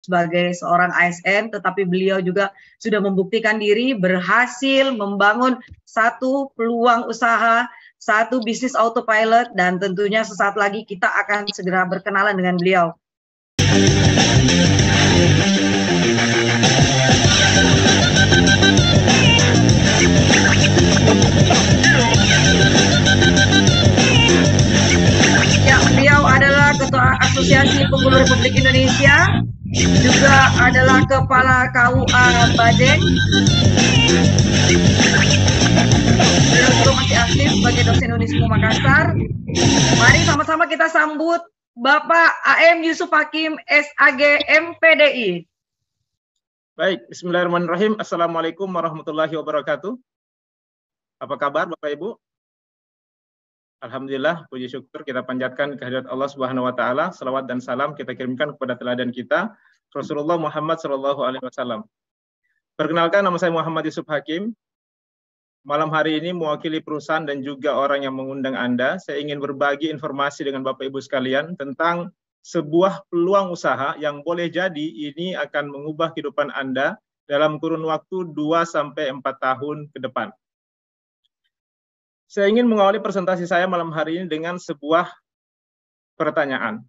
sebagai seorang ASN, tetapi beliau juga sudah membuktikan diri berhasil membangun satu peluang usaha, satu bisnis autopilot, dan tentunya sesaat lagi kita akan segera berkenalan dengan beliau. Ya, beliau adalah Ketua Asosiasi Penggulu Republik Indonesia, juga adalah Kepala KUA Badeng. Beliau juga masih aktif sebagai dosen Unismu Makassar. Mari sama-sama kita sambut Bapak AM Yusuf Hakim, SAG MPDI. Baik, bismillahirrahmanirrahim. Assalamualaikum warahmatullahi wabarakatuh. Apa kabar Bapak Ibu? Alhamdulillah, puji syukur kita panjatkan kehadirat Allah Subhanahu wa taala. Selawat dan salam kita kirimkan kepada teladan kita, Rasulullah Muhammad sallallahu alaihi wasallam. Perkenalkan, nama saya Muhammad Yusuf Hakim. Malam hari ini mewakili perusahaan dan juga orang yang mengundang Anda, saya ingin berbagi informasi dengan Bapak Ibu sekalian tentang sebuah peluang usaha yang boleh jadi ini akan mengubah kehidupan Anda dalam kurun waktu 2-4 tahun ke depan. Saya ingin mengawali presentasi saya malam hari ini dengan sebuah pertanyaan.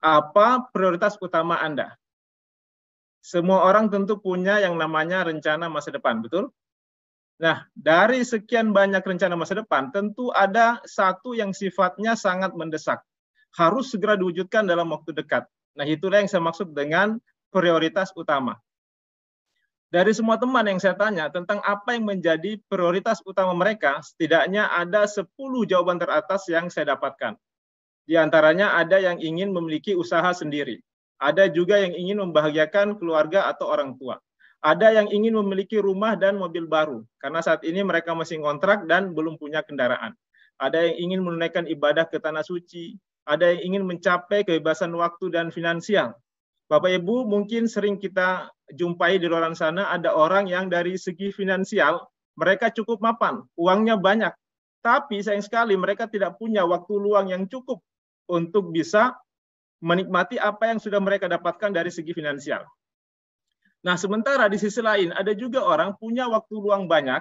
Apa prioritas utama Anda? Semua orang tentu punya yang namanya rencana masa depan, betul? Nah, dari sekian banyak rencana masa depan, tentu ada satu yang sifatnya sangat mendesak. Harus segera diwujudkan dalam waktu dekat. Nah, itulah yang saya maksud dengan prioritas utama. Dari semua teman yang saya tanya tentang apa yang menjadi prioritas utama mereka, setidaknya ada 10 jawaban teratas yang saya dapatkan. Di antaranya ada yang ingin memiliki usaha sendiri. Ada juga yang ingin membahagiakan keluarga atau orang tua. Ada yang ingin memiliki rumah dan mobil baru, karena saat ini mereka masih ngontrak dan belum punya kendaraan. Ada yang ingin menunaikan ibadah ke tanah suci. Ada yang ingin mencapai kebebasan waktu dan finansial. Bapak Ibu, mungkin sering kita jumpai di luar sana ada orang yang dari segi finansial mereka cukup mapan, uangnya banyak, tapi sayang sekali mereka tidak punya waktu luang yang cukup untuk bisa menikmati apa yang sudah mereka dapatkan dari segi finansial. Nah, sementara di sisi lain ada juga orang punya waktu luang banyak,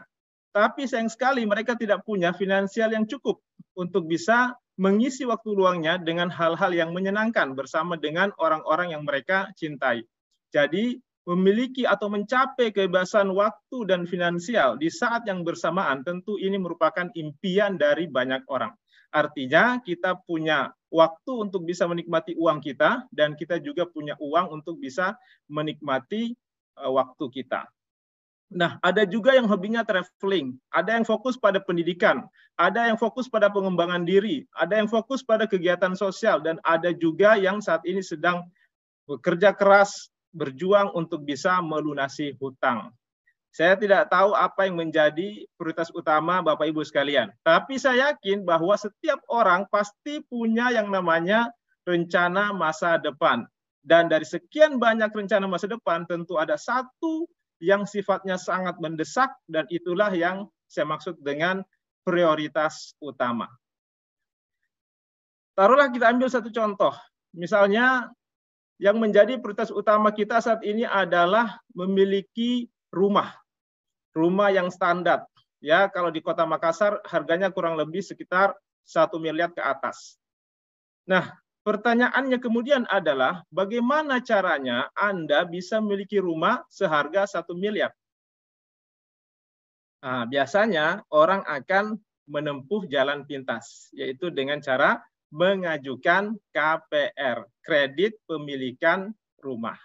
tapi sayang sekali mereka tidak punya finansial yang cukup untuk bisa mengisi waktu luangnya dengan hal-hal yang menyenangkan bersama dengan orang-orang yang mereka cintai. Jadi, memiliki atau mencapai kebebasan waktu dan finansial di saat yang bersamaan tentu ini merupakan impian dari banyak orang. Artinya, kita punya waktu untuk bisa menikmati uang kita dan kita juga punya uang untuk bisa menikmati waktu kita. Nah, ada juga yang hobinya traveling, ada yang fokus pada pendidikan, ada yang fokus pada pengembangan diri, ada yang fokus pada kegiatan sosial, dan ada juga yang saat ini sedang bekerja keras, berjuang untuk bisa melunasi hutang. Saya tidak tahu apa yang menjadi prioritas utama Bapak Ibu sekalian, tapi saya yakin bahwa setiap orang pasti punya yang namanya rencana masa depan. Dan dari sekian banyak rencana masa depan, tentu ada satu yang sifatnya sangat mendesak, dan itulah yang saya maksud dengan prioritas utama. Taruhlah kita ambil satu contoh. Misalnya, yang menjadi prioritas utama kita saat ini adalah memiliki rumah. Rumah yang standar. Ya, kalau di Kota Makassar harganya kurang lebih sekitar 1 miliar ke atas. Nah, pertanyaannya kemudian adalah bagaimana caranya Anda bisa memiliki rumah seharga 1 miliar? Nah, biasanya orang akan menempuh jalan pintas, yaitu dengan cara mengajukan KPR, kredit pemilikan rumah.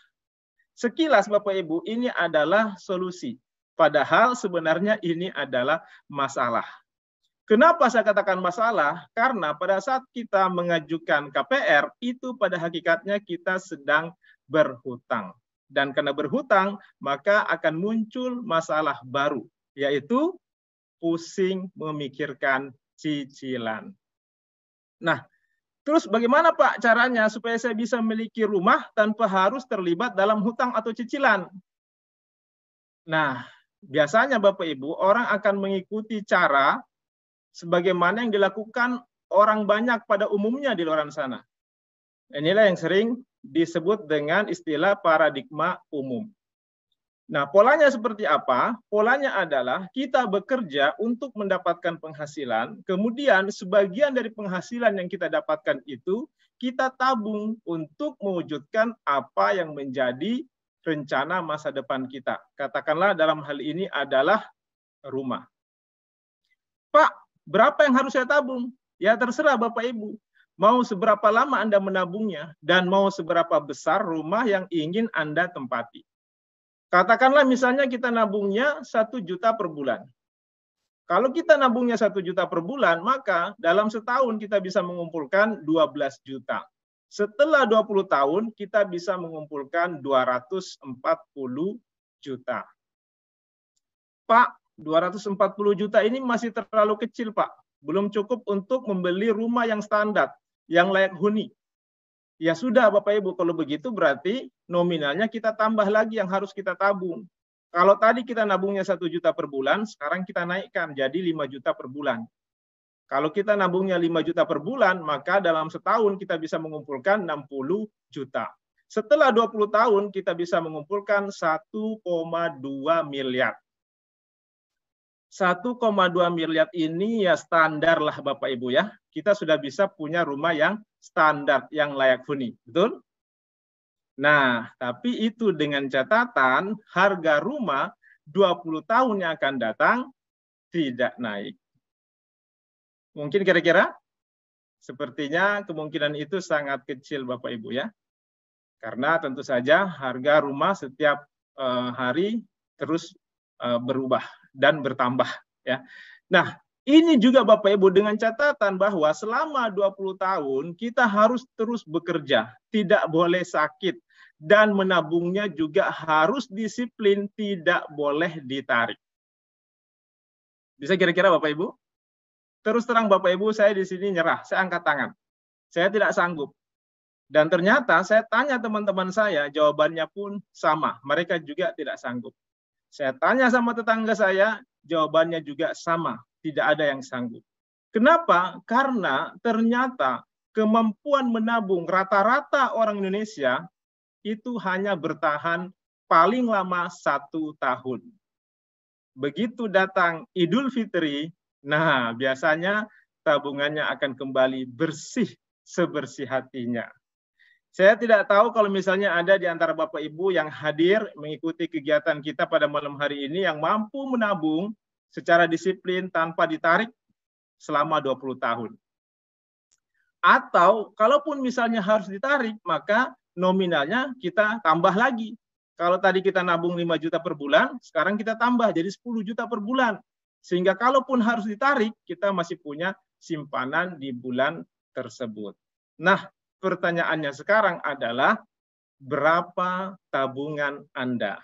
Sekilas Bapak Ibu, ini adalah solusi. Padahal sebenarnya ini adalah masalah. Kenapa saya katakan masalah? Karena pada saat kita mengajukan KPR, itu pada hakikatnya kita sedang berhutang. Dan karena berhutang, maka akan muncul masalah baru, yaitu pusing memikirkan cicilan. Nah, terus bagaimana Pak caranya supaya saya bisa memiliki rumah tanpa harus terlibat dalam hutang atau cicilan? Nah, biasanya Bapak Ibu, orang akan mengikuti cara sebagaimana yang dilakukan orang banyak pada umumnya di luar sana. Inilah yang sering disebut dengan istilah paradigma umum. Nah, polanya seperti apa? Polanya adalah kita bekerja untuk mendapatkan penghasilan, kemudian sebagian dari penghasilan yang kita dapatkan itu kita tabung untuk mewujudkan apa yang menjadi rencana masa depan kita. Katakanlah dalam hal ini adalah rumah. Pak, berapa yang harus saya tabung? Ya terserah Bapak Ibu. Mau seberapa lama Anda menabungnya dan mau seberapa besar rumah yang ingin Anda tempati. Katakanlah misalnya kita nabungnya 1 juta per bulan. Kalau kita nabungnya 1 juta per bulan, maka dalam setahun kita bisa mengumpulkan 12 juta. Setelah 20 tahun, kita bisa mengumpulkan 240 juta. Pak, 240 juta ini masih terlalu kecil, Pak. Belum cukup untuk membeli rumah yang standar, yang layak huni. Ya sudah Bapak Ibu, kalau begitu berarti nominalnya kita tambah lagi yang harus kita tabung. Kalau tadi kita nabungnya 1 juta per bulan, sekarang kita naikkan jadi 5 juta per bulan. Kalau kita nabungnya 5 juta per bulan, maka dalam setahun kita bisa mengumpulkan 60 juta. Setelah 20 tahun kita bisa mengumpulkan 1,2 miliar. 1,2 miliar ini ya standar lah Bapak Ibu ya. Kita sudah bisa punya rumah yang standar, yang layak huni. Betul? Nah, tapi itu dengan catatan harga rumah 20 tahun yang akan datang tidak naik. Mungkin kira-kira? Sepertinya kemungkinan itu sangat kecil Bapak Ibu ya. Karena tentu saja harga rumah setiap hari terus berubah dan bertambah ya. Nah, ini juga Bapak Ibu dengan catatan bahwa selama 20 tahun kita harus terus bekerja, tidak boleh sakit dan menabungnya juga harus disiplin, tidak boleh ditarik. Bisa kira-kira Bapak Ibu? Terus terang Bapak Ibu, saya di sini nyerah, saya angkat tangan. Saya tidak sanggup. Dan ternyata saya tanya teman-teman saya, jawabannya pun sama, mereka juga tidak sanggup. Saya tanya sama tetangga saya, jawabannya juga sama, tidak ada yang sanggup. Kenapa? Karena ternyata kemampuan menabung rata-rata orang Indonesia itu hanya bertahan paling lama 1 tahun. Begitu datang Idul Fitri, nah biasanya tabungannya akan kembali bersih sebersih hatinya. Saya tidak tahu kalau misalnya ada di antara Bapak Ibu yang hadir mengikuti kegiatan kita pada malam hari ini yang mampu menabung secara disiplin tanpa ditarik selama 20 tahun. Atau kalaupun misalnya harus ditarik, maka nominalnya kita tambah lagi. Kalau tadi kita nabung 5 juta per bulan, sekarang kita tambah jadi 10 juta per bulan. Sehingga kalaupun harus ditarik, kita masih punya simpanan di bulan tersebut. Nah, pertanyaannya sekarang adalah berapa tabungan Anda?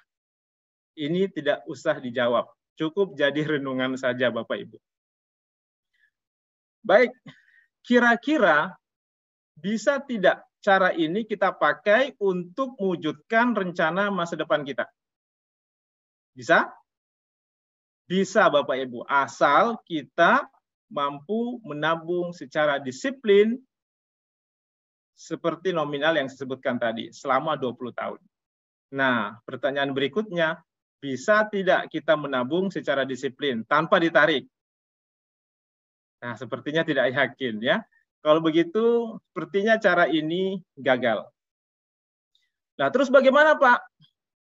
Ini tidak usah dijawab, cukup jadi renungan saja Bapak Ibu. Baik, kira-kira bisa tidak cara ini kita pakai untuk mewujudkan rencana masa depan kita? Bisa? Bisa Bapak Ibu, asal kita mampu menabung secara disiplin seperti nominal yang disebutkan tadi, selama 20 tahun. Nah, pertanyaan berikutnya, bisa tidak kita menabung secara disiplin, tanpa ditarik? Nah, sepertinya tidak yakin ya. Kalau begitu, sepertinya cara ini gagal. Nah, terus bagaimana Pak?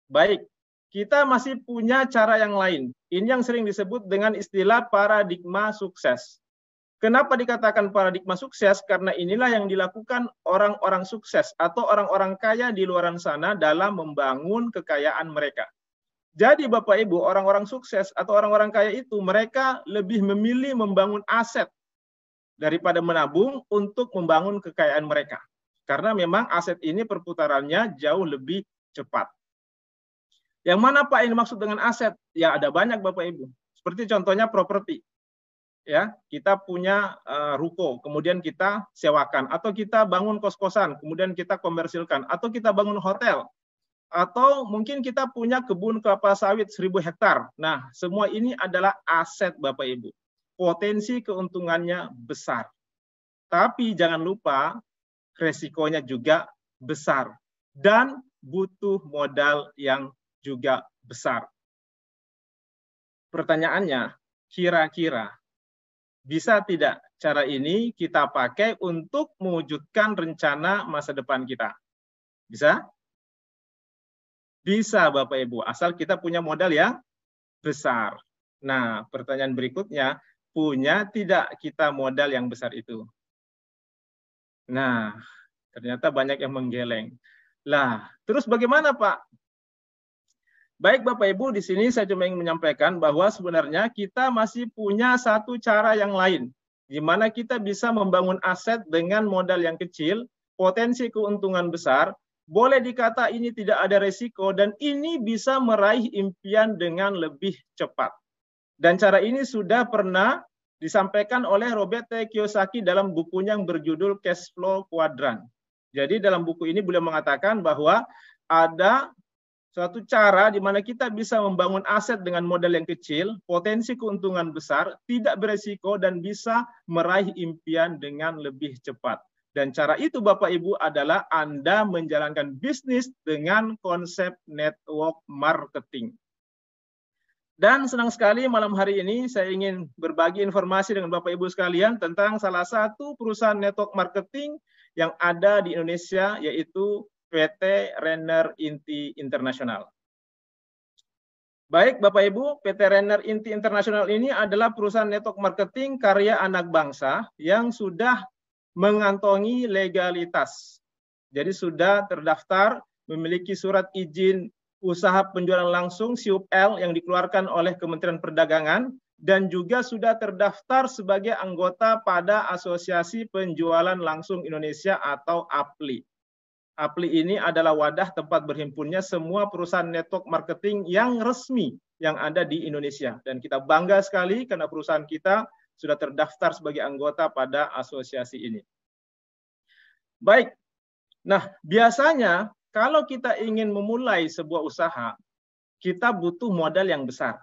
Baik, kita masih punya cara yang lain. Ini yang sering disebut dengan istilah paradigma sukses. Kenapa dikatakan paradigma sukses? Karena inilah yang dilakukan orang-orang sukses atau orang-orang kaya di luar sana dalam membangun kekayaan mereka. Jadi Bapak Ibu, orang-orang sukses atau orang-orang kaya itu mereka lebih memilih membangun aset daripada menabung untuk membangun kekayaan mereka. Karena memang aset ini perputarannya jauh lebih cepat. Yang mana Pak ini maksud dengan aset? Ya ada banyak Bapak Ibu. Seperti contohnya properti. Ya, kita punya ruko, kemudian kita sewakan, atau kita bangun kos-kosan, kemudian kita komersilkan, atau kita bangun hotel, atau mungkin kita punya kebun kelapa sawit 1000 hektar. Nah, semua ini adalah aset Bapak Ibu. Potensi keuntungannya besar. Tapi jangan lupa resikonya juga besar. dan butuh modal yang juga besar. Pertanyaannya, kira-kira bisa tidak cara ini kita pakai untuk mewujudkan rencana masa depan kita? Bisa? Bisa Bapak Ibu, asal kita punya modal yang besar. Nah, pertanyaan berikutnya, punya tidak kita modal yang besar itu? Nah, ternyata banyak yang menggeleng. Lah, terus bagaimana Pak? Baik Bapak Ibu, di sini saya cuma ingin menyampaikan bahwa sebenarnya kita masih punya satu cara yang lain, di mana kita bisa membangun aset dengan modal yang kecil, potensi keuntungan besar, boleh dikata ini tidak ada resiko, dan ini bisa meraih impian dengan lebih cepat. Dan cara ini sudah pernah disampaikan oleh Robert T. Kiyosaki dalam bukunya yang berjudul Cash Flow Quadrant. Jadi dalam buku ini beliau mengatakan bahwa ada suatu cara di mana kita bisa membangun aset dengan modal yang kecil, potensi keuntungan besar, tidak beresiko, dan bisa meraih impian dengan lebih cepat. Dan cara itu Bapak Ibu adalah Anda menjalankan bisnis dengan konsep network marketing. Dan senang sekali malam hari ini saya ingin berbagi informasi dengan Bapak Ibu sekalian tentang salah satu perusahaan network marketing yang ada di Indonesia, yaitu PT Renner Inti Internasional. Baik Bapak Ibu, PT Renner Inti Internasional ini adalah perusahaan network marketing karya anak bangsa yang sudah mengantongi legalitas. Jadi sudah terdaftar, memiliki surat izin usaha penjualan langsung SIUP-L yang dikeluarkan oleh Kementerian Perdagangan, dan juga sudah terdaftar sebagai anggota pada Asosiasi Penjualan Langsung Indonesia atau APLI. APLI ini adalah wadah tempat berhimpunnya semua perusahaan network marketing yang resmi yang ada di Indonesia. Dan kita bangga sekali karena perusahaan kita sudah terdaftar sebagai anggota pada asosiasi ini. Baik, nah biasanya kalau kita ingin memulai sebuah usaha, kita butuh modal yang besar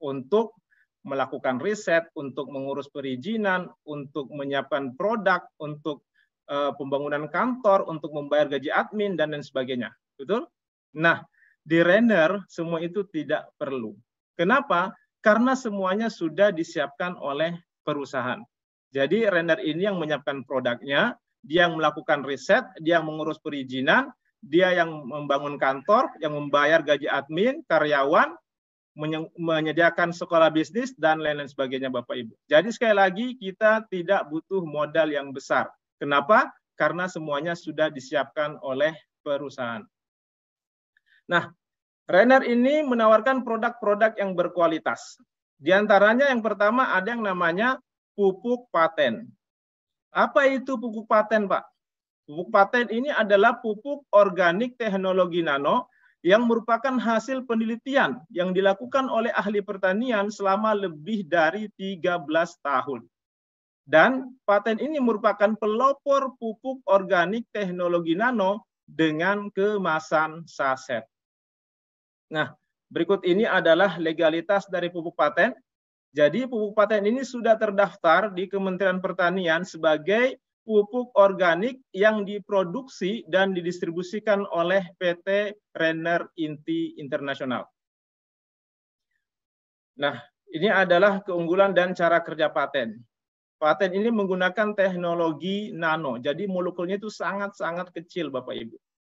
untuk melakukan riset, untuk mengurus perizinan, untuk menyiapkan produk, untuk pembangunan kantor, untuk membayar gaji admin, dan lain sebagainya. Betul? Nah, di Renner semua itu tidak perlu. Kenapa? Karena semuanya sudah disiapkan oleh perusahaan. Jadi Renner ini yang menyiapkan produknya, dia yang melakukan riset, dia yang mengurus perizinan, dia yang membangun kantor, yang membayar gaji admin, karyawan, menyediakan sekolah bisnis, dan lain-lain sebagainya Bapak Ibu. Jadi sekali lagi kita tidak butuh modal yang besar. Kenapa? Karena semuanya sudah disiapkan oleh perusahaan. Nah, Renner ini menawarkan produk-produk yang berkualitas. Di antaranya yang pertama ada yang namanya pupuk paten. Apa itu pupuk paten, Pak? Pupuk paten ini adalah pupuk organik teknologi nano yang merupakan hasil penelitian yang dilakukan oleh ahli pertanian selama lebih dari 13 tahun. Dan paten ini merupakan pelopor pupuk organik teknologi nano dengan kemasan saset. Nah, berikut ini adalah legalitas dari pupuk paten. Jadi pupuk paten ini sudah terdaftar di Kementerian Pertanian sebagai pupuk organik yang diproduksi dan didistribusikan oleh PT Renner Inti Internasional. Nah, ini adalah keunggulan dan cara kerja paten. Paten ini menggunakan teknologi nano, jadi molekulnya itu sangat-sangat kecil Bapak Ibu.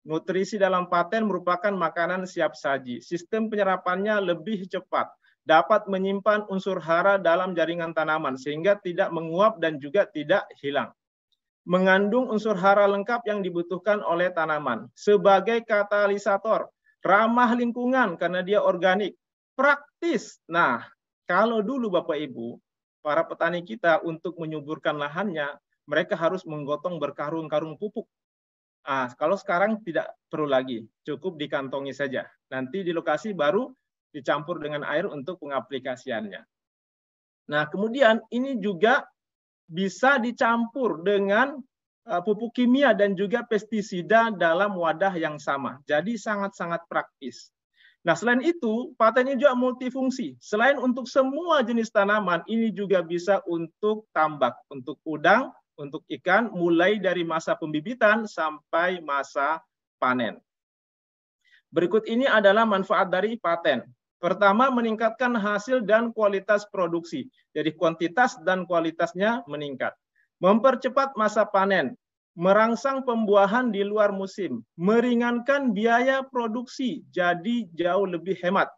Nutrisi dalam paten merupakan makanan siap saji. Sistem penyerapannya lebih cepat, dapat menyimpan unsur hara dalam jaringan tanaman sehingga tidak menguap dan juga tidak hilang. Mengandung unsur hara lengkap yang dibutuhkan oleh tanaman. Sebagai katalisator, ramah lingkungan karena dia organik, praktis. Nah, kalau dulu Bapak Ibu, para petani kita untuk menyuburkan lahannya, mereka harus menggotong berkarung-karung pupuk. Kalau sekarang tidak perlu lagi, cukup dikantongi saja. Nanti di lokasi baru dicampur dengan air untuk pengaplikasiannya. Nah, kemudian ini juga bisa dicampur dengan pupuk kimia dan juga pestisida dalam wadah yang sama. Jadi sangat-sangat praktis. Nah, selain itu, paten ini juga multifungsi. Selain untuk semua jenis tanaman, ini juga bisa untuk tambak, untuk udang, untuk ikan, mulai dari masa pembibitan sampai masa panen. Berikut ini adalah manfaat dari paten. Pertama, meningkatkan hasil dan kualitas produksi. Jadi kuantitas dan kualitasnya meningkat. Mempercepat masa panen, merangsang pembuahan di luar musim, meringankan biaya produksi jadi jauh lebih hemat.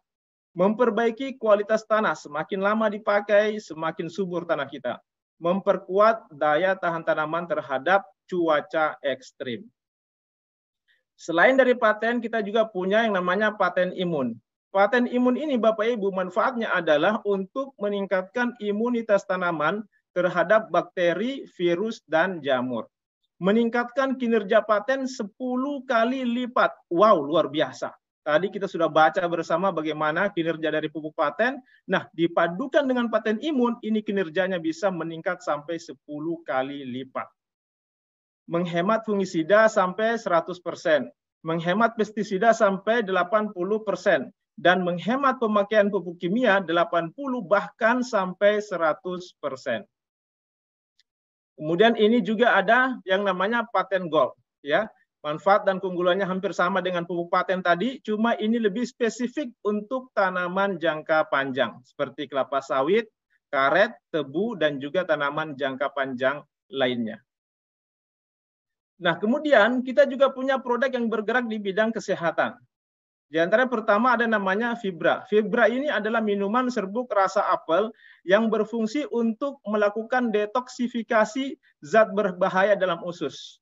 Memperbaiki kualitas tanah, semakin lama dipakai, semakin subur tanah kita. Memperkuat daya tahan tanaman terhadap cuaca ekstrim. Selain dari paten, kita juga punya yang namanya paten imun. Paten imun ini Bapak Ibu manfaatnya adalah untuk meningkatkan imunitas tanaman terhadap bakteri, virus, dan jamur. Meningkatkan kinerja paten 10 kali lipat. Wow, luar biasa. Tadi kita sudah baca bersama bagaimana kinerja dari pupuk paten. Nah, dipadukan dengan paten imun, ini kinerjanya bisa meningkat sampai 10 kali lipat. Menghemat fungisida sampai 100%, menghemat pestisida sampai 80%, dan menghemat pemakaian pupuk kimia 80 bahkan sampai 100%. Kemudian ini juga ada yang namanya paten gold, ya. Manfaat dan keunggulannya hampir sama dengan pupuk paten tadi, cuma ini lebih spesifik untuk tanaman jangka panjang seperti kelapa sawit, karet, tebu, dan juga tanaman jangka panjang lainnya. Nah, kemudian kita juga punya produk yang bergerak di bidang kesehatan. Di antara pertama ada namanya Fibra. Fibra ini adalah minuman serbuk rasa apel yang berfungsi untuk melakukan detoksifikasi zat berbahaya dalam usus.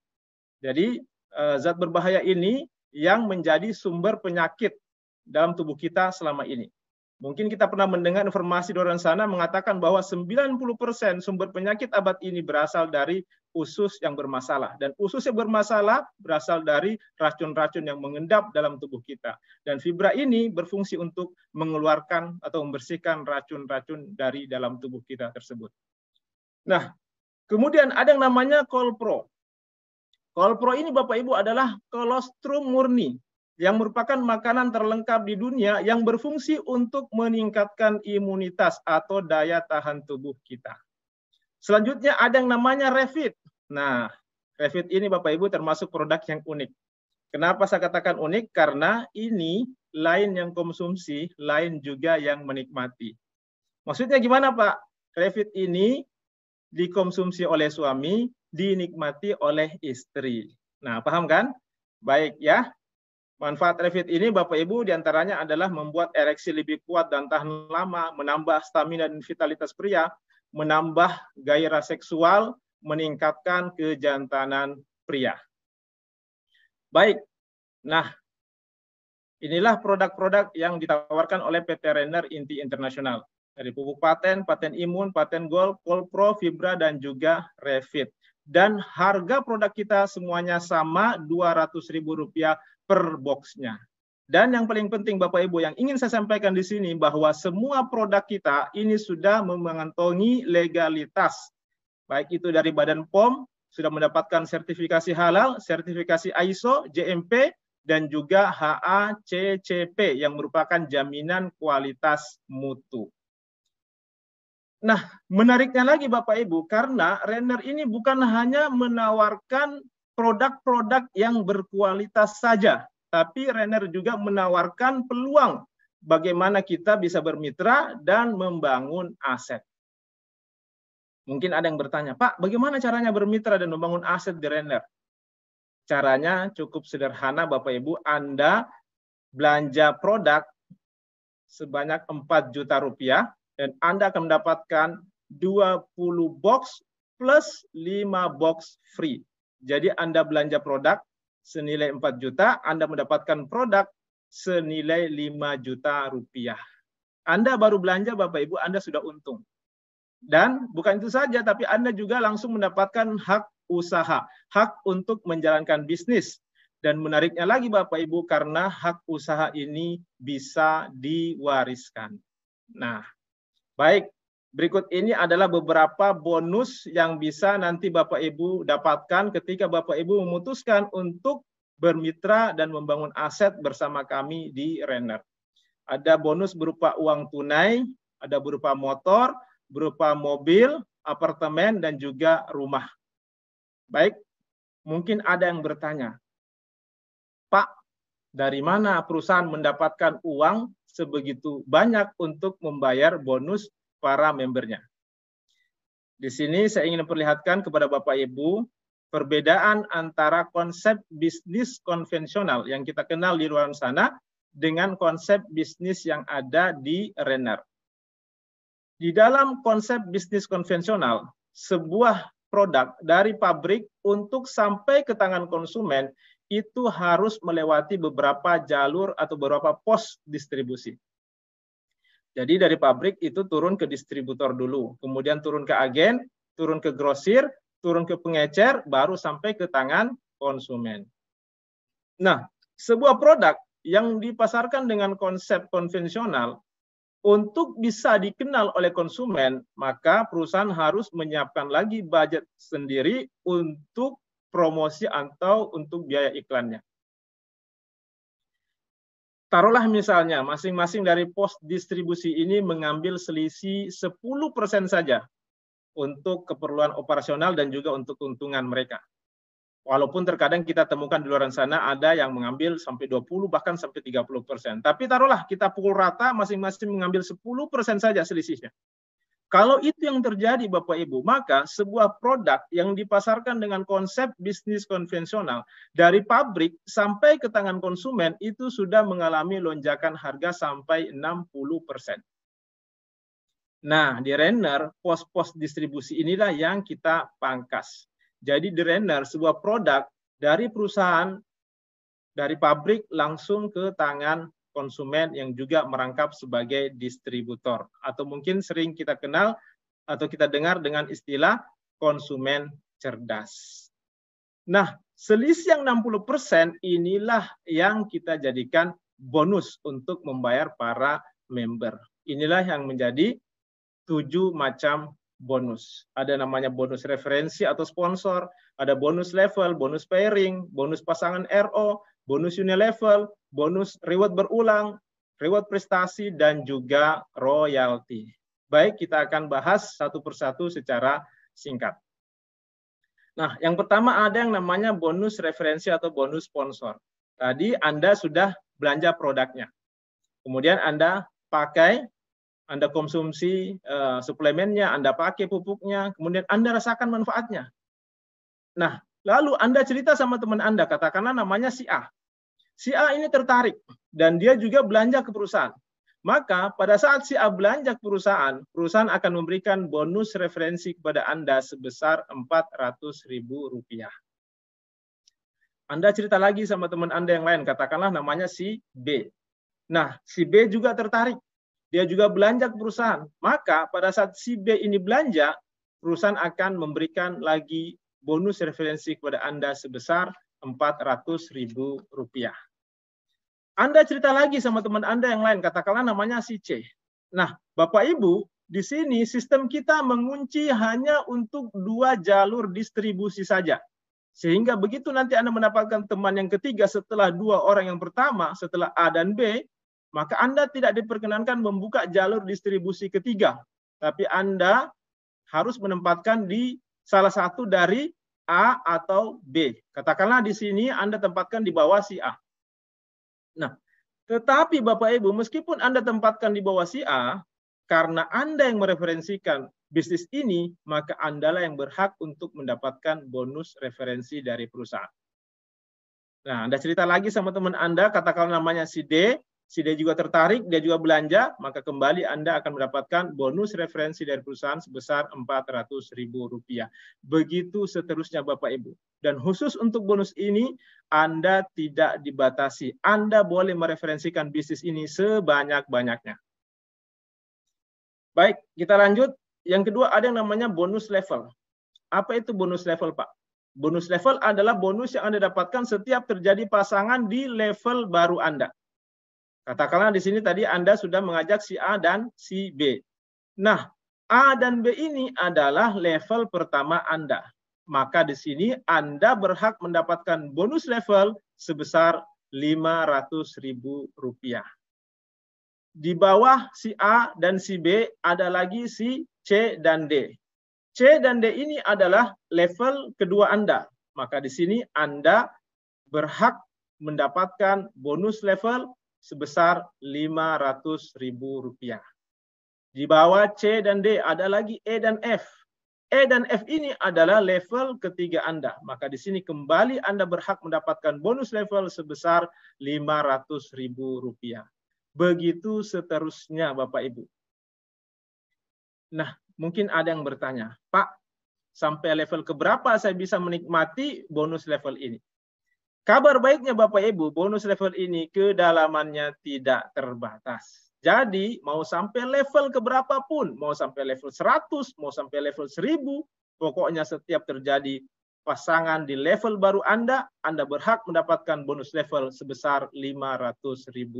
Jadi, zat berbahaya ini yang menjadi sumber penyakit dalam tubuh kita selama ini. Mungkin kita pernah mendengar informasi di luar sana mengatakan bahwa 90% sumber penyakit abad ini berasal dari usus yang bermasalah. Dan usus yang bermasalah berasal dari racun-racun yang mengendap dalam tubuh kita. Dan fibra ini berfungsi untuk mengeluarkan atau membersihkan racun-racun dari dalam tubuh kita tersebut. Nah, kemudian ada yang namanya Kolpro. Kolpro ini Bapak Ibu adalah kolostrum murni yang merupakan makanan terlengkap di dunia yang berfungsi untuk meningkatkan imunitas atau daya tahan tubuh kita. Selanjutnya ada yang namanya Revit. Nah, Revit ini Bapak Ibu termasuk produk yang unik. Kenapa saya katakan unik? Karena ini lain yang konsumsi, lain juga yang menikmati. Maksudnya gimana Pak? Revit ini dikonsumsi oleh suami, dinikmati oleh istri. Nah, paham kan? Baik ya. Manfaat Revit ini Bapak Ibu diantaranya adalah membuat ereksi lebih kuat dan tahan lama, menambah stamina dan vitalitas pria, menambah gairah seksual, meningkatkan kejantanan pria. Baik, nah inilah produk-produk yang ditawarkan oleh PT Renner Inti Internasional. Dari pupuk paten, paten imun, paten gold, Kolpro, Fibra, dan juga Revit. Dan harga produk kita semuanya sama, Rp200.000 per boxnya. Dan yang paling penting Bapak Ibu yang ingin saya sampaikan di sini bahwa semua produk kita ini sudah mengantongi legalitas. Baik itu dari Badan POM, sudah mendapatkan sertifikasi halal, sertifikasi ISO, JMP, dan juga HACCP yang merupakan jaminan kualitas mutu. Nah, menariknya lagi Bapak Ibu, karena Renner ini bukan hanya menawarkan produk-produk yang berkualitas saja, tapi Renner juga menawarkan peluang bagaimana kita bisa bermitra dan membangun aset. Mungkin ada yang bertanya, Pak, bagaimana caranya bermitra dan membangun aset di Renner? Caranya cukup sederhana Bapak Ibu, Anda belanja produk sebanyak Rp4 juta dan Anda akan mendapatkan 20 box plus 5 box free. Jadi Anda belanja produk senilai 4 juta, Anda mendapatkan produk senilai 5 juta rupiah. Anda baru belanja Bapak Ibu, Anda sudah untung. Dan bukan itu saja, tapi Anda juga langsung mendapatkan hak usaha, hak untuk menjalankan bisnis. Dan menariknya lagi Bapak Ibu, karena hak usaha ini bisa diwariskan. Nah, baik, berikut ini adalah beberapa bonus yang bisa nanti Bapak Ibu dapatkan ketika Bapak Ibu memutuskan untuk bermitra dan membangun aset bersama kami di Renner. Ada bonus berupa uang tunai, ada berupa motor, berupa mobil, apartemen, dan juga rumah. Baik, mungkin ada yang bertanya, Pak, Dari mana perusahaan mendapatkan uang sebegitu banyak untuk membayar bonus para membernya? Di sini saya ingin memperlihatkan kepada Bapak Ibu perbedaan antara konsep bisnis konvensional yang kita kenal di luar sana dengan konsep bisnis yang ada di Renner. Di dalam konsep bisnis konvensional, sebuah produk dari pabrik untuk sampai ke tangan konsumen itu harus melewati beberapa jalur atau beberapa pos distribusi. Jadi dari pabrik itu turun ke distributor dulu, kemudian turun ke agen, turun ke grosir, turun ke pengecer, baru sampai ke tangan konsumen. Nah, sebuah produk yang dipasarkan dengan konsep konvensional, untuk bisa dikenal oleh konsumen, maka perusahaan harus menyiapkan lagi budget sendiri untuk promosi atau untuk biaya iklannya. Taruhlah misalnya masing-masing dari pos distribusi ini mengambil selisih 10% saja untuk keperluan operasional dan juga untuk keuntungan mereka. Walaupun terkadang kita temukan di luar sana ada yang mengambil sampai 20 bahkan sampai 30%. Tapi taruhlah kita pukul rata masing-masing mengambil 10% saja selisihnya. Kalau itu yang terjadi Bapak Ibu, maka sebuah produk yang dipasarkan dengan konsep bisnis konvensional dari pabrik sampai ke tangan konsumen itu sudah mengalami lonjakan harga sampai 60%. Nah, di Renner, pos-pos distribusi inilah yang kita pangkas. Jadi di Renner, sebuah produk dari perusahaan, dari pabrik langsung ke tangan konsumen yang juga merangkap sebagai distributor. Atau mungkin sering kita kenal atau kita dengar dengan istilah konsumen cerdas. Nah, selisih yang 60% inilah yang kita jadikan bonus untuk membayar para member. Inilah yang menjadi 7 macam bonus. Ada namanya bonus referensi atau sponsor, ada bonus level, bonus pairing, bonus pasangan RO, bonus unilevel, bonus reward berulang, reward prestasi, dan juga royalti. Baik, kita akan bahas satu persatu secara singkat. Nah, yang pertama ada yang namanya bonus referensi atau bonus sponsor. Tadi Anda sudah belanja produknya. Kemudian Anda pakai, Anda konsumsi suplemennya, Anda pakai pupuknya, kemudian Anda rasakan manfaatnya. Nah, lalu Anda cerita sama teman Anda, katakanlah namanya si A. Si A ini tertarik dan dia juga belanja ke perusahaan. Maka pada saat si A belanja ke perusahaan, perusahaan akan memberikan bonus referensi kepada Anda sebesar Rp400.000. Anda cerita lagi sama teman Anda yang lain, katakanlah namanya si B. Nah, si B juga tertarik. Dia juga belanja ke perusahaan. Maka pada saat si B ini belanja, perusahaan akan memberikan lagi bonus referensi kepada Anda sebesar Rp400.000. Anda cerita lagi sama teman Anda yang lain, katakanlah namanya si C. Nah, Bapak Ibu, di sini sistem kita mengunci hanya untuk 2 jalur distribusi saja. Sehingga begitu nanti Anda mendapatkan teman yang ketiga setelah 2 orang yang pertama, setelah A dan B, maka Anda tidak diperkenankan membuka jalur distribusi ketiga. Tapi Anda harus menempatkan di salah satu dari A atau B. Katakanlah di sini Anda tempatkan di bawah si A. Nah, tetapi Bapak Ibu, meskipun Anda tempatkan di bawah si A, karena Anda yang mereferensikan bisnis ini, maka Andalah yang berhak untuk mendapatkan bonus referensi dari perusahaan. Nah, Anda cerita lagi sama teman Anda, katakanlah namanya si D. Si D juga tertarik, dia juga belanja, maka kembali Anda akan mendapatkan bonus referensi dari perusahaan sebesar Rp400.000. Begitu seterusnya Bapak Ibu. Dan khusus untuk bonus ini, Anda tidak dibatasi. Anda boleh mereferensikan bisnis ini sebanyak-banyaknya. Baik, kita lanjut. Yang kedua ada yang namanya bonus level. Apa itu bonus level, Pak? Bonus level adalah bonus yang Anda dapatkan setiap terjadi pasangan di level baru Anda. Katakanlah di sini tadi Anda sudah mengajak si A dan si B. Nah, A dan B ini adalah level pertama Anda. Maka di sini Anda berhak mendapatkan bonus level sebesar Rp500.000. Di bawah si A dan si B ada lagi si C dan D. C dan D ini adalah level kedua Anda. Maka di sini Anda berhak mendapatkan bonus level sebesar Rp500.000. Di bawah C dan D ada lagi E dan F. E dan F ini adalah level ketiga Anda. Maka di sini kembali Anda berhak mendapatkan bonus level sebesar Rp500.000. Begitu seterusnya Bapak Ibu. Nah, mungkin ada yang bertanya, Pak, sampai level keberapa saya bisa menikmati bonus level ini? Kabar baiknya Bapak Ibu, bonus level ini kedalamannya tidak terbatas. Jadi mau sampai level keberapa pun, mau sampai level 100, mau sampai level 1000, pokoknya setiap terjadi pasangan di level baru Anda berhak mendapatkan bonus level sebesar Rp500.000.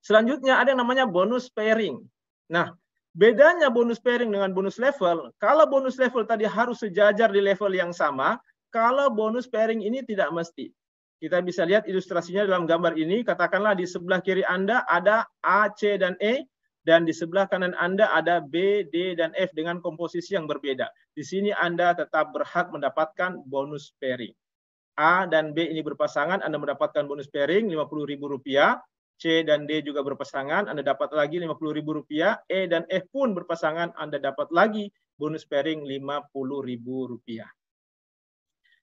Selanjutnya ada yang namanya bonus pairing. Nah, bedanya bonus pairing dengan bonus level, kalau bonus level tadi harus sejajar di level yang sama, kalau bonus pairing ini tidak mesti. Kita bisa lihat ilustrasinya dalam gambar ini. Katakanlah di sebelah kiri Anda ada A, C, dan E. Dan di sebelah kanan Anda ada B, D, dan F dengan komposisi yang berbeda. Di sini Anda tetap berhak mendapatkan bonus pairing. A dan B ini berpasangan, Anda mendapatkan bonus pairing Rp50.000. C dan D juga berpasangan, Anda dapat lagi Rp50.000. E dan F pun berpasangan, Anda dapat lagi bonus pairing Rp50.000.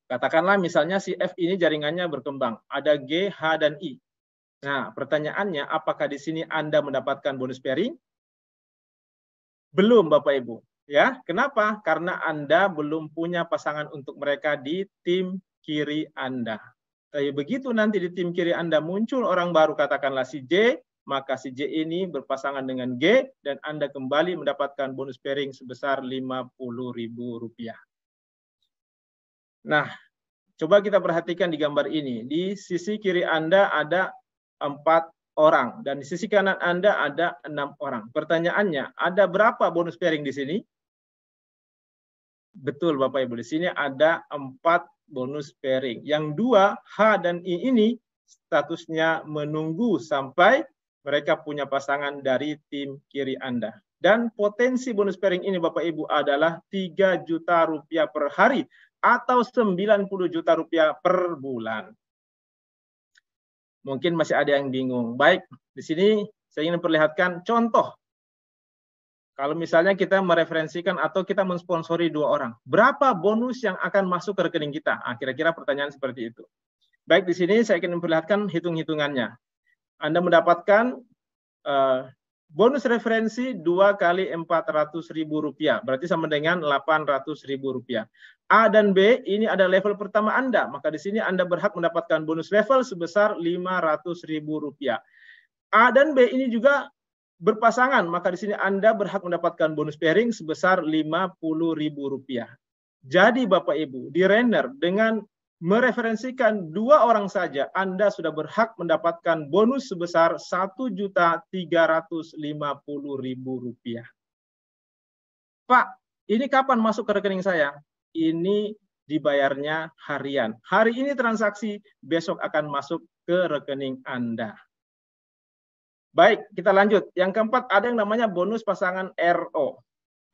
Katakanlah misalnya si F ini jaringannya berkembang, ada G, H, dan I. Nah, pertanyaannya apakah di sini Anda mendapatkan bonus pairing? Belum Bapak Ibu. Ya, kenapa? Karena Anda belum punya pasangan untuk mereka di tim kiri Anda. Tapi begitu nanti di tim kiri Anda muncul orang baru, katakanlah si J, maka si J ini berpasangan dengan G, dan Anda kembali mendapatkan bonus pairing sebesar Rp50.000. Nah, coba kita perhatikan di gambar ini. Di sisi kiri Anda ada 4 orang, dan di sisi kanan Anda ada 6 orang. Pertanyaannya, ada berapa bonus pairing di sini? Betul Bapak Ibu, di sini ada 4 bonus pairing. Yang 2, H dan I ini statusnya menunggu sampai mereka punya pasangan dari tim kiri Anda. Dan potensi bonus pairing ini Bapak Ibu adalah Rp3 juta per hari atau Rp90 juta per bulan. Mungkin masih ada yang bingung. Baik, di sini saya ingin memperlihatkan contoh. Kalau misalnya kita mereferensikan atau kita mensponsori 2 orang, berapa bonus yang akan masuk ke rekening kita? Nah, kira-kira pertanyaan seperti itu. Baik, di sini saya ingin memperlihatkan hitung-hitungannya. Anda mendapatkan bonus referensi 2 kali Rp400.000, berarti sama dengan Rp800.000. A dan B ini ada level pertama Anda, maka di sini Anda berhak mendapatkan bonus level sebesar Rp500.000. A dan B ini juga berpasangan, maka di sini Anda berhak mendapatkan bonus pairing sebesar Rp50.000. Jadi Bapak Ibu, di render dengan mereferensikan 2 orang saja, Anda sudah berhak mendapatkan bonus sebesar Rp1.350.000. Pak, ini kapan masuk ke rekening saya? Ini dibayarnya harian. Hari ini transaksi, besok akan masuk ke rekening Anda. Baik, kita lanjut. Yang keempat, ada yang namanya bonus pasangan RO.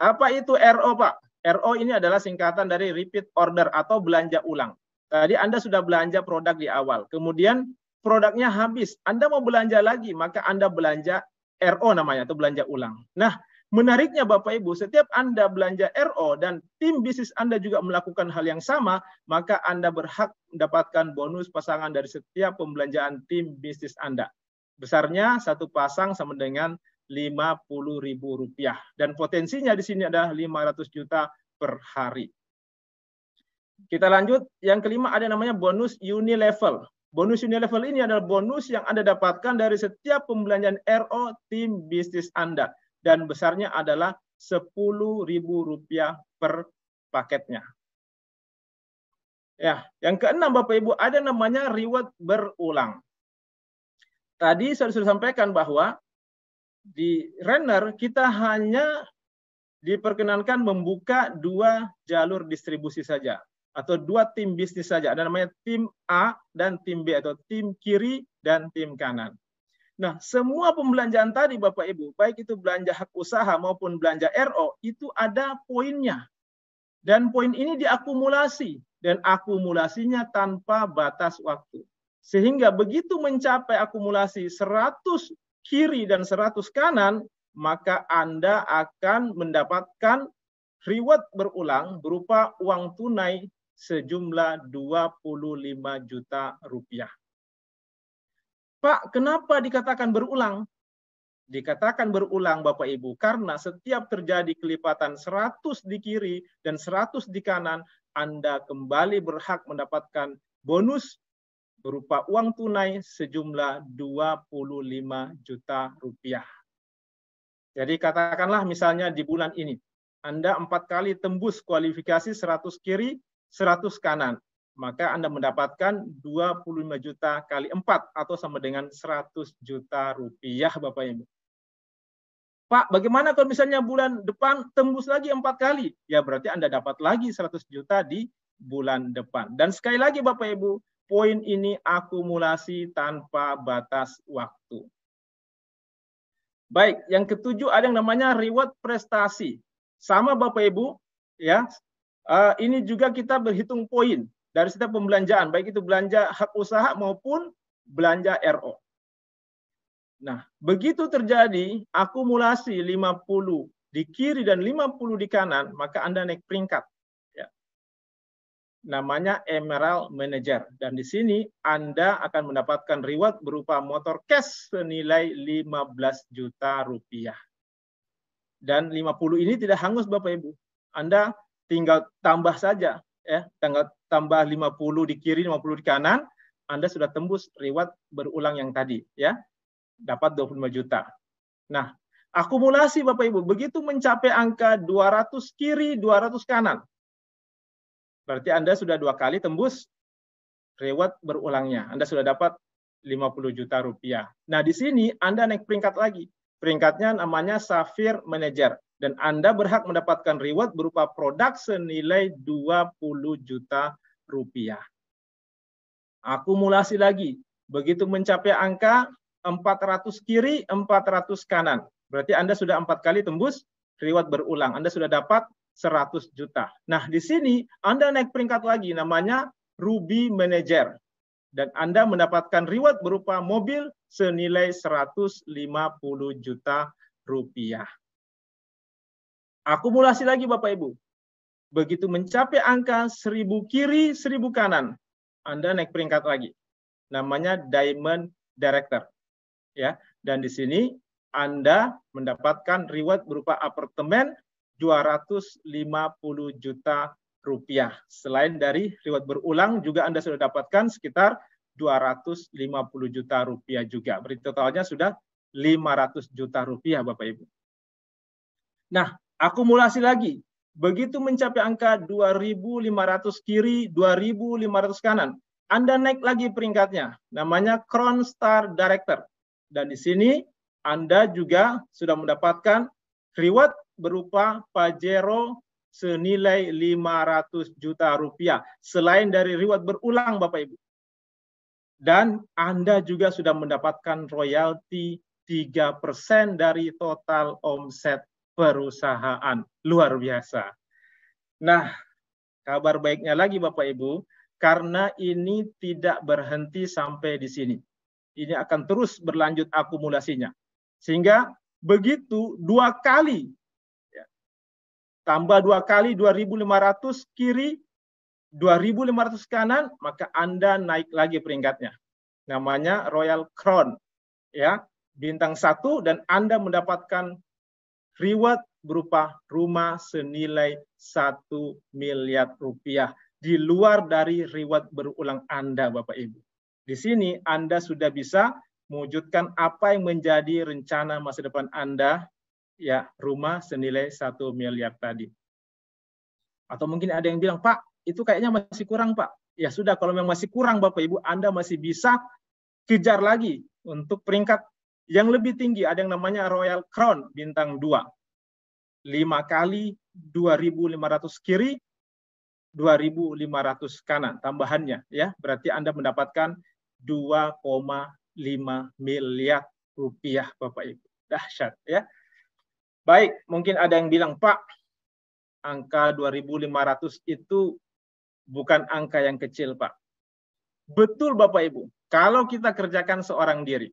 Apa itu RO, Pak? RO ini adalah singkatan dari repeat order atau belanja ulang. Tadi Anda sudah belanja produk di awal, kemudian produknya habis. Anda mau belanja lagi, maka Anda belanja RO namanya, atau belanja ulang. Nah, menariknya Bapak Ibu, setiap Anda belanja RO dan tim bisnis Anda juga melakukan hal yang sama, maka Anda berhak mendapatkan bonus pasangan dari setiap pembelanjaan tim bisnis Anda. Besarnya satu pasang sama dengan Rp50.000. Dan potensinya di sini adalah 500 juta per hari. Kita lanjut, yang kelima ada namanya bonus unilevel. Bonus unilevel ini adalah bonus yang Anda dapatkan dari setiap pembelanjaan RO tim bisnis Anda. Dan besarnya adalah Rp10.000 per paketnya. Ya, yang keenam Bapak Ibu ada namanya reward berulang. Tadi saya sudah sampaikan bahwa di render kita hanya diperkenankan membuka 2 jalur distribusi saja atau 2 tim bisnis saja. Ada namanya tim A dan tim B atau tim kiri dan tim kanan. Nah, semua pembelanjaan tadi Bapak Ibu, baik itu belanja hak usaha maupun belanja RO, itu ada poinnya. Dan poin ini diakumulasi. dan akumulasinya tanpa batas waktu. Sehingga begitu mencapai akumulasi 100 kiri dan 100 kanan, maka Anda akan mendapatkan reward berulang berupa uang tunai sejumlah 25 juta rupiah. Pak, kenapa dikatakan berulang? Dikatakan berulang Bapak Ibu karena setiap terjadi kelipatan 100 di kiri dan 100 di kanan, Anda kembali berhak mendapatkan bonus berupa uang tunai sejumlah 25 juta rupiah. Jadi katakanlah misalnya di bulan ini, Anda 4 kali tembus kualifikasi 100 kiri, 100 kanan. Maka Anda mendapatkan 25 juta kali 4 atau sama dengan 100 juta rupiah Bapak Ibu. Pak, bagaimana kalau misalnya bulan depan tembus lagi 4 kali? Ya berarti Anda dapat lagi 100 juta di bulan depan. Dan sekali lagi Bapak Ibu, poin ini akumulasi tanpa batas waktu. Baik, yang ketujuh ada yang namanya reward prestasi. Sama Bapak Ibu, ya. Ini juga kita berhitung poin dari setiap pembelanjaan, baik itu belanja hak usaha maupun belanja RO. Nah, begitu terjadi akumulasi 50 di kiri dan 50 di kanan, maka Anda naik peringkat. Ya. Namanya Emerald Manager. Dan di sini Anda akan mendapatkan reward berupa motor cash senilai 15 juta rupiah. Dan 50 ini tidak hangus Bapak Ibu. Anda tinggal tambah saja. Ya, tambah 50 di kiri, 50 di kanan, Anda sudah tembus reward berulang yang tadi. Ya. Dapat 25 juta. Nah, akumulasi Bapak Ibu, begitu mencapai angka 200 kiri, 200 kanan. Berarti Anda sudah 2 kali tembus reward berulangnya. Anda sudah dapat 50 juta rupiah. Nah, di sini Anda naik peringkat lagi. Peringkatnya namanya Sapphire Manager. Dan Anda berhak mendapatkan reward berupa produk senilai 20 juta rupiah. Akumulasi lagi. Begitu mencapai angka 400 kiri, 400 kanan. Berarti Anda sudah 4 kali tembus reward berulang. Anda sudah dapat 100 juta. Nah, di sini Anda naik peringkat lagi, namanya Ruby Manager. Dan Anda mendapatkan reward berupa mobil senilai 150 juta rupiah. Akumulasi lagi Bapak Ibu. Begitu mencapai angka 1000 kiri, 1000 kanan, Anda naik peringkat lagi. Namanya Diamond Director. Ya, dan di sini Anda mendapatkan reward berupa apartemen 250 juta rupiah. Selain dari reward berulang, juga Anda sudah dapatkan sekitar 250 juta rupiah juga. Berarti totalnya sudah 500 juta rupiah Bapak Ibu. Nah, akumulasi lagi. Begitu mencapai angka 2.500 kiri, 2.500 kanan, Anda naik lagi peringkatnya. Namanya Crown Star Director. Dan di sini Anda juga sudah mendapatkan reward berupa Pajero senilai 500 juta rupiah. Selain dari reward berulang Bapak Ibu. Dan Anda juga sudah mendapatkan royalti 3% dari total omset perusahaan. Luar biasa. Nah, kabar baiknya lagi Bapak Ibu, karena ini tidak berhenti sampai di sini. Ini akan terus berlanjut akumulasinya. Sehingga begitu 2 kali, ya, tambah 2 kali 2.500 kiri, 2.500 kanan, maka Anda naik lagi peringkatnya. Namanya Royal Crown. Ya, bintang 1 dan Anda mendapatkan reward berupa rumah senilai 1 miliar rupiah. Di luar dari reward berulang Anda Bapak Ibu. Di sini Anda sudah bisa mewujudkan apa yang menjadi rencana masa depan Anda, ya, rumah senilai 1 miliar tadi. Atau mungkin ada yang bilang, Pak, itu kayaknya masih kurang, Pak. Ya sudah, kalau memang masih kurang Bapak Ibu, Anda masih bisa kejar lagi untuk peringkat yang lebih tinggi. Ada yang namanya Royal Crown bintang 2. 5 kali 2.500 kiri, 2.500 kanan tambahannya, ya. Berarti Anda mendapatkan 2,5 miliar rupiah Bapak Ibu. Dahsyat, ya. Baik, mungkin ada yang bilang, Pak, angka 2.500 itu bukan angka yang kecil, Pak. Betul Bapak Ibu, kalau kita kerjakan seorang diri.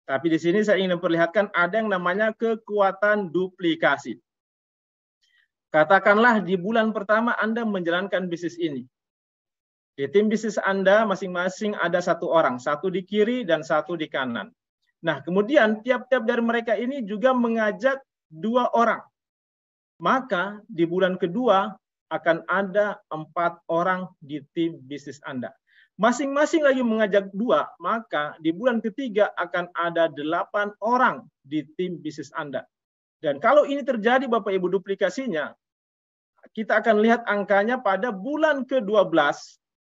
Tapi di sini saya ingin memperlihatkan ada yang namanya kekuatan duplikasi. Katakanlah di bulan pertama Anda menjalankan bisnis ini. Di tim bisnis Anda masing-masing ada 1 orang, 1 di kiri dan 1 di kanan. Nah, kemudian tiap-tiap dari mereka ini juga mengajak 2 orang. Maka di bulan kedua akan ada 4 orang di tim bisnis Anda. Masing-masing lagi mengajak 2, maka di bulan ketiga akan ada 8 orang di tim bisnis Anda. Dan kalau ini terjadi Bapak Ibu duplikasinya, kita akan lihat angkanya pada bulan ke-12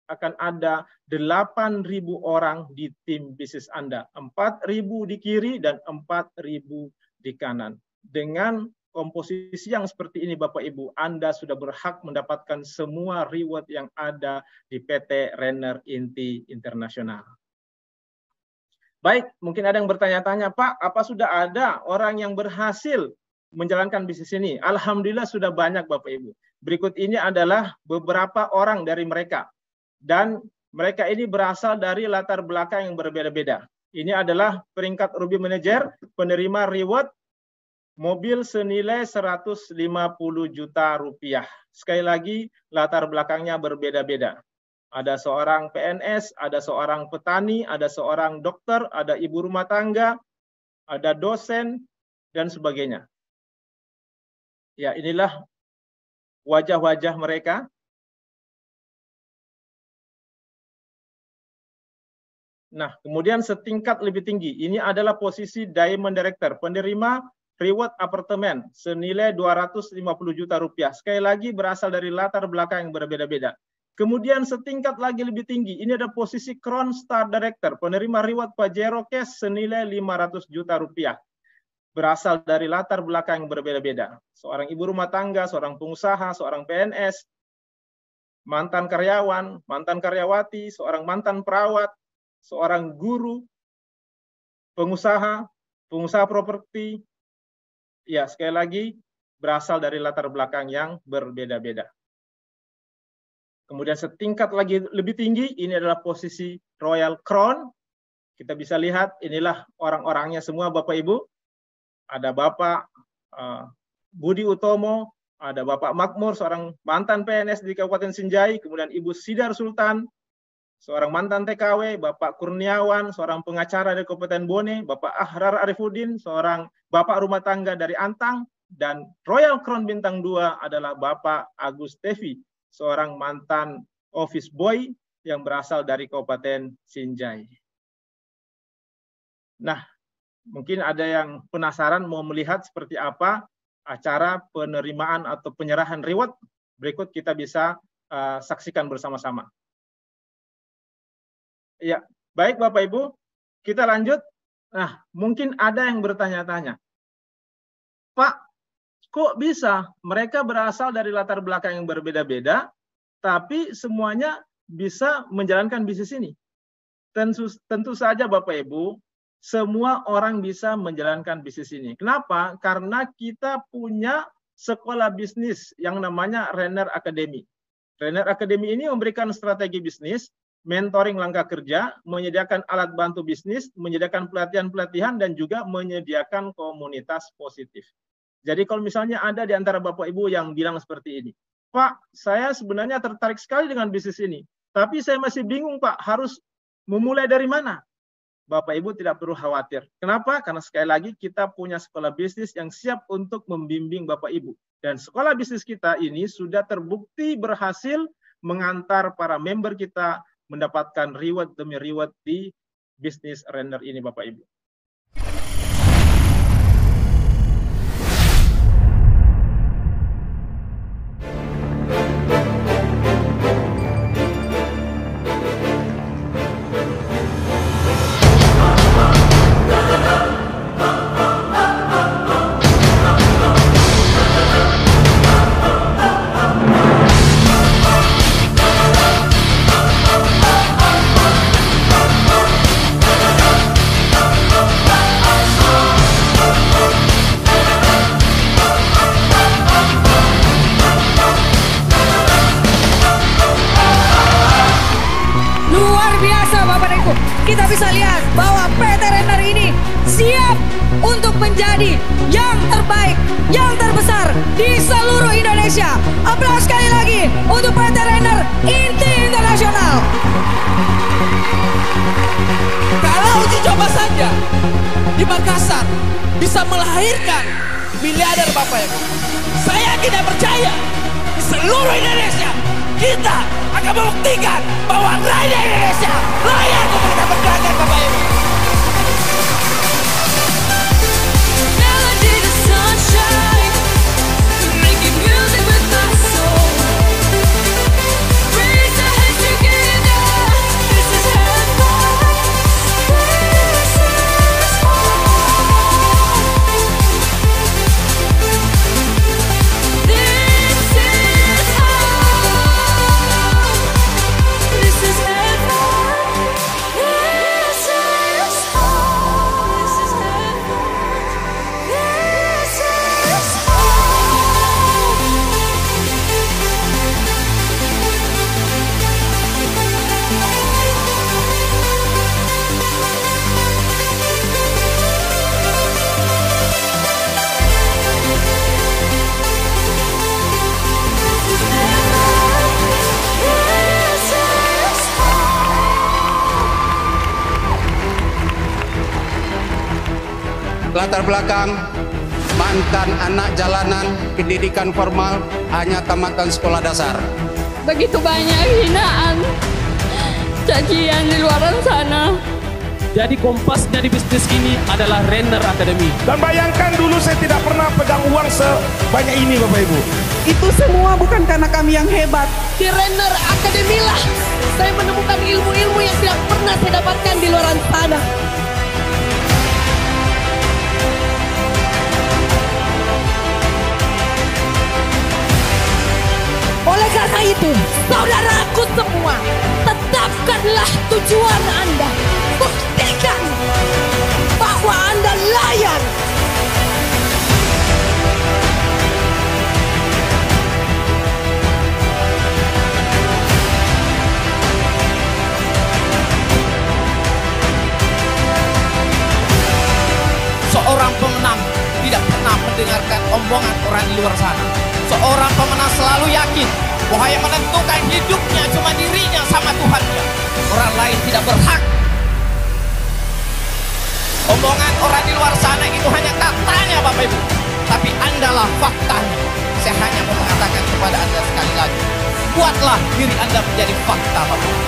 akan ada 8.000 orang di tim bisnis Anda. 4.000 di kiri dan 4.000 di kanan. Dengan komposisi yang seperti ini Bapak Ibu, Anda sudah berhak mendapatkan semua reward yang ada di PT Renner Inti Internasional. Baik, mungkin ada yang bertanya-tanya, Pak, apa sudah ada orang yang berhasil menjalankan bisnis ini? Alhamdulillah sudah banyak Bapak Ibu. Berikut ini adalah beberapa orang dari mereka. Dan mereka ini berasal dari latar belakang yang berbeda-beda. Ini adalah peringkat Ruby Manager, penerima reward mobil senilai 150 juta rupiah. Sekali lagi, latar belakangnya berbeda-beda. Ada seorang PNS, ada seorang petani, ada seorang dokter, ada ibu rumah tangga, ada dosen, dan sebagainya. Ya, inilah wajah-wajah mereka. Nah, kemudian setingkat lebih tinggi. Ini adalah posisi Diamond Director, penerima reward apartemen senilai 250 juta rupiah. Sekali lagi berasal dari latar belakang yang berbeda-beda. Kemudian setingkat lagi lebih tinggi, ini ada posisi Crown Star Director, penerima reward Pajero Cash senilai 500 juta rupiah. Berasal dari latar belakang yang berbeda-beda. Seorang ibu rumah tangga, seorang pengusaha, seorang PNS, mantan karyawan, mantan karyawati, seorang mantan perawat, seorang guru, pengusaha properti. Ya, sekali lagi berasal dari latar belakang yang berbeda-beda. Kemudian setingkat lagi lebih tinggi, ini adalah posisi Royal Crown. Kita bisa lihat, inilah orang-orangnya semua Bapak Ibu. Ada Bapak Budi Utomo, ada Bapak Makmur, seorang mantan PNS di Kabupaten Sinjai, kemudian Ibu Sidar Sultan, seorang mantan TKW, Bapak Kurniawan, seorang pengacara dari Kabupaten Bone, Bapak Ahrar Arifuddin, seorang Bapak rumah tangga dari Antang, dan Royal Crown Bintang 2 adalah Bapak Agus Tevi, seorang mantan office boy yang berasal dari Kabupaten Sinjai. Nah, mungkin ada yang penasaran mau melihat seperti apa acara penerimaan atau penyerahan reward. Berikut kita bisa saksikan bersama-sama. Ya, baik Bapak Ibu, kita lanjut. Nah, mungkin ada yang bertanya-tanya, Pak, kok bisa mereka berasal dari latar belakang yang berbeda-beda, tapi semuanya bisa menjalankan bisnis ini? Tentu saja Bapak Ibu, semua orang bisa menjalankan bisnis ini. Kenapa? Karena kita punya sekolah bisnis yang namanya Renner Academy. Renner Academy ini memberikan strategi bisnis, mentoring langkah kerja, menyediakan alat bantu bisnis, menyediakan pelatihan-pelatihan, dan juga menyediakan komunitas positif. Jadi kalau misalnya ada di antara Bapak Ibu yang bilang seperti ini, Pak, saya sebenarnya tertarik sekali dengan bisnis ini, tapi saya masih bingung Pak, harus memulai dari mana? Bapak Ibu tidak perlu khawatir. Kenapa? Karena sekali lagi kita punya sekolah bisnis yang siap untuk membimbing Bapak Ibu. Dan sekolah bisnis kita ini sudah terbukti berhasil mengantar para member kita mendapatkan reward demi reward di bisnis Renner ini Bapak Ibu. menjadi yang terbaik, yang terbesar di seluruh Indonesia. Aplaus sekali lagi untuk PT Rainer Inti Internasional. Kalau uji coba saja di Makassar bisa melahirkan miliarder Bapak Ibu, saya tidak percaya di seluruh Indonesia kita akan membuktikan bahwa Rainer Indonesia layak untuk kita perjuangkan Bapak Ibu. Latar belakang mantan anak jalanan, pendidikan formal, hanya tamatan sekolah dasar. Begitu banyak hinaan, cacian di luar sana. Jadi kompas dari bisnis ini adalah Rainer Academy. Dan bayangkan dulu saya tidak pernah pegang uang sebanyak ini Bapak Ibu. Itu semua bukan karena kami yang hebat. Di Rainer Academy lah saya menemukan ilmu-ilmu yang tidak pernah saya dapatkan di luar sana. Oleh karena itu, saudaraku semua, tetapkanlah tujuan Anda. Buktikan bahwa Anda layak. Seorang pemenang tidak pernah mendengarkan omongan orang di luar sana. Seorang pemenang selalu yakin bahwa yang menentukan hidupnya cuma dirinya sama Tuhannya. Orang lain tidak berhak. Omongan orang di luar sana itu hanya katanya Bapak Ibu, tapi Andalah faktanya. Saya hanya mau mengatakan kepada Anda sekali lagi, buatlah diri Anda menjadi fakta Bapak Ibu.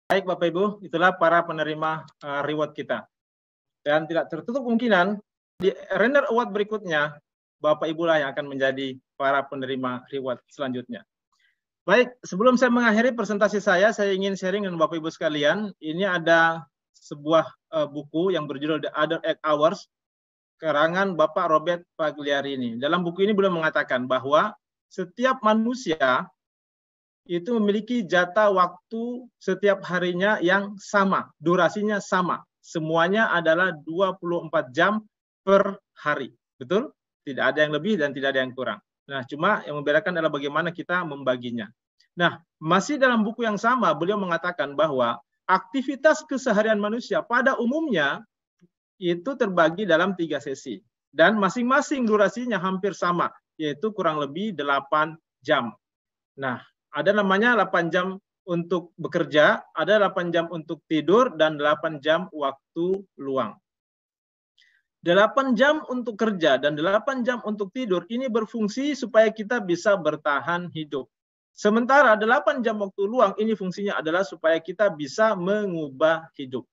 Baik Bapak Ibu, itulah para penerima reward kita. Dan tidak tertutup kemungkinan di Rainer Award berikutnya, Bapak Ibu lah yang akan menjadi para penerima reward selanjutnya. Baik, sebelum saya mengakhiri presentasi saya ingin sharing dengan Bapak Ibu sekalian. Ini ada sebuah buku yang berjudul The Other 8 Hours, karangan Bapak Robert Pagliarini. Dalam buku ini beliau mengatakan bahwa setiap manusia itu memiliki jatah waktu setiap harinya yang sama, durasinya sama. Semuanya adalah 24 jam per hari. Betul? Tidak ada yang lebih dan tidak ada yang kurang. Nah, cuma yang membedakan adalah bagaimana kita membaginya. Nah, masih dalam buku yang sama, beliau mengatakan bahwa aktivitas keseharian manusia pada umumnya itu terbagi dalam 3 sesi. Dan masing-masing durasinya hampir sama, yaitu kurang lebih 8 jam. Nah, ada namanya 8 jam untuk bekerja, ada 8 jam untuk tidur, dan 8 jam waktu luang. 8 jam untuk kerja dan 8 jam untuk tidur ini berfungsi supaya kita bisa bertahan hidup. Sementara 8 jam waktu luang ini fungsinya adalah supaya kita bisa mengubah hidup.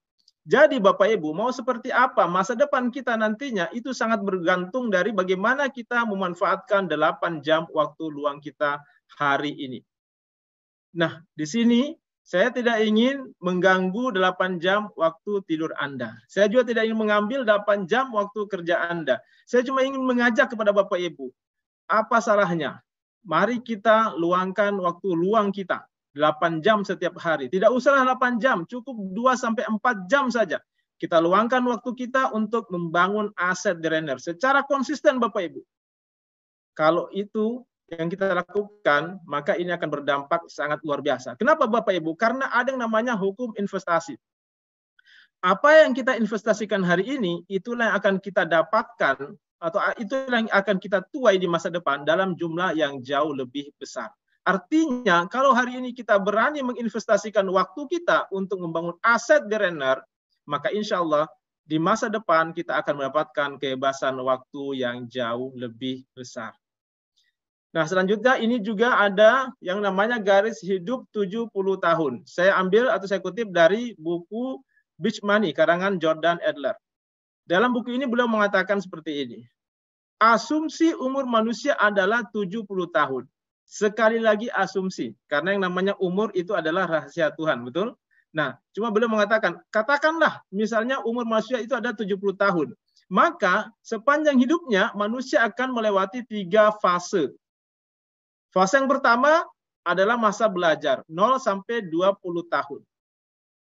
Jadi Bapak Ibu, mau seperti apa masa depan kita nantinya itu sangat bergantung dari bagaimana kita memanfaatkan 8 jam waktu luang kita hari ini. Nah, di sini saya tidak ingin mengganggu 8 jam waktu tidur Anda. Saya juga tidak ingin mengambil 8 jam waktu kerja Anda. Saya cuma ingin mengajak kepada Bapak Ibu, apa salahnya? Mari kita luangkan waktu luang kita 8 jam setiap hari. Tidak usahlah 8 jam, cukup 2-4 jam saja. Kita luangkan waktu kita untuk membangun aset di Rainer secara konsisten, Bapak Ibu. Kalau itu yang kita lakukan, maka ini akan berdampak sangat luar biasa. Kenapa Bapak Ibu? Karena ada yang namanya hukum investasi. Apa yang kita investasikan hari ini, itulah yang akan kita dapatkan, atau itulah yang akan kita tuai di masa depan dalam jumlah yang jauh lebih besar. Artinya, kalau hari ini kita berani menginvestasikan waktu kita untuk membangun aset di Rainer, maka insya Allah di masa depan kita akan mendapatkan kebebasan waktu yang jauh lebih besar. Nah, selanjutnya ini juga ada yang namanya garis hidup 70 tahun. Saya ambil atau saya kutip dari buku Beach Money, karangan Jordan Adler. Dalam buku ini beliau mengatakan seperti ini. Asumsi umur manusia adalah 70 tahun. Sekali lagi asumsi, karena yang namanya umur itu adalah rahasia Tuhan, betul? Nah, cuma beliau mengatakan, katakanlah misalnya umur manusia itu ada 70 tahun. Maka sepanjang hidupnya manusia akan melewati 3 fase. Fase yang pertama adalah masa belajar, 0 sampai 20 tahun.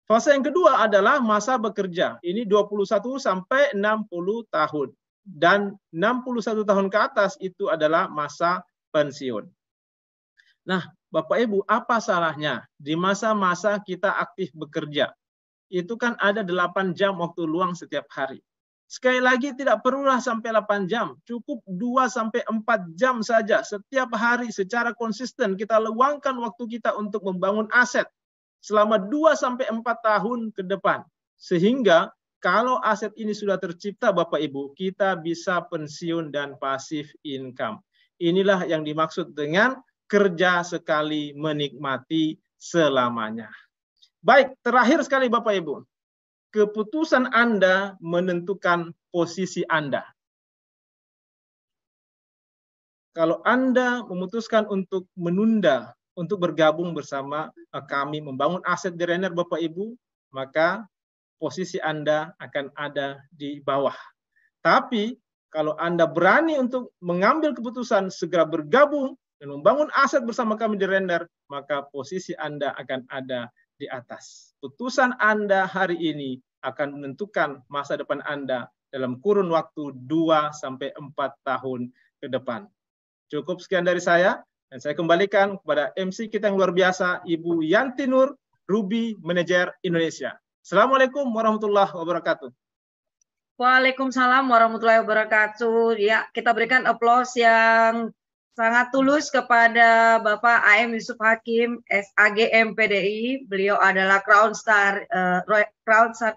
Fase yang kedua adalah masa bekerja, ini 21 sampai 60 tahun. Dan 61 tahun ke atas itu adalah masa pensiun. Nah, Bapak Ibu, apa salahnya di masa-masa kita aktif bekerja? Itu kan ada 8 jam waktu luang setiap hari. Sekali lagi tidak perlulah sampai 8 jam, cukup 2-4 jam saja setiap hari secara konsisten kita luangkan waktu kita untuk membangun aset selama 2-4 tahun ke depan. Sehingga kalau aset ini sudah tercipta Bapak Ibu, kita bisa pensiun dan pasif income. Inilah yang dimaksud dengan kerja sekali menikmati selamanya. Baik, terakhir sekali Bapak Ibu. Keputusan Anda menentukan posisi Anda. Kalau Anda memutuskan untuk menunda, untuk bergabung bersama kami membangun aset di Rainer Bapak Ibu, maka posisi Anda akan ada di bawah. Tapi kalau Anda berani untuk mengambil keputusan segera bergabung dan membangun aset bersama kami di Rainer, maka posisi Anda akan ada di atas. Putusan Anda hari ini akan menentukan masa depan Anda dalam kurun waktu 2-4 tahun ke depan. Cukup sekian dari saya, dan saya kembalikan kepada MC kita yang luar biasa, Ibu Yanti Nur, Ruby Manager Indonesia. Assalamualaikum warahmatullahi wabarakatuh. Waalaikumsalam warahmatullahi wabarakatuh. Ya, kita berikan aplaus yang sangat tulus kepada Bapak AM Yusuf Hakim, SAGM PDI. Beliau adalah Crown Star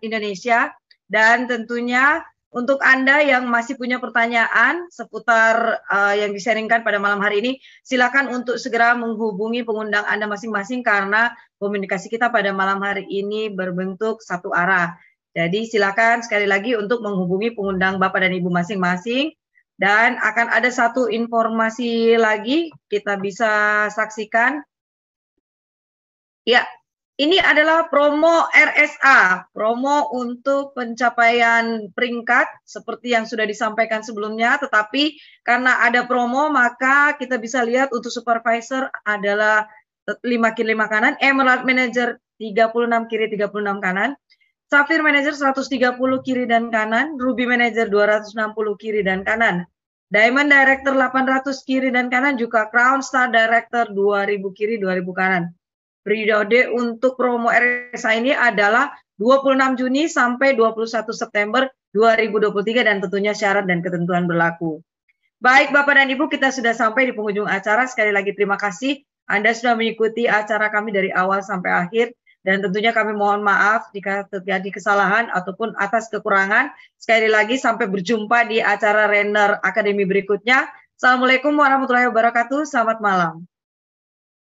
Indonesia. Dan tentunya untuk Anda yang masih punya pertanyaan seputar yang disaringkan pada malam hari ini, silakan untuk segera menghubungi pengundang Anda masing-masing karena komunikasi kita pada malam hari ini berbentuk satu arah. Jadi silakan sekali lagi untuk menghubungi pengundang Bapak dan Ibu masing-masing. Dan akan ada satu informasi lagi kita bisa saksikan. Ya, ini adalah promo RSA, promo untuk pencapaian peringkat seperti yang sudah disampaikan sebelumnya. Tetapi karena ada promo maka kita bisa lihat untuk supervisor adalah 5 kiri 5 kanan, Emerald Manager 36 kiri 36 kanan, Sapphire Manager 130 kiri dan kanan, Ruby Manager 260 kiri dan kanan, Diamond Director 800 kiri dan kanan, juga Crown Star Director 2000 kiri 2000 kanan. Periode untuk promo RSA ini adalah 26 Juni sampai 21 September 2023 dan tentunya syarat dan ketentuan berlaku. Baik Bapak dan Ibu, kita sudah sampai di penghujung acara. Sekali lagi terima kasih Anda sudah mengikuti acara kami dari awal sampai akhir. Dan tentunya kami mohon maaf jika terjadi kesalahan ataupun atas kekurangan. Sekali lagi sampai berjumpa di acara Rainer Academy berikutnya. Assalamualaikum warahmatullahi wabarakatuh. Selamat malam.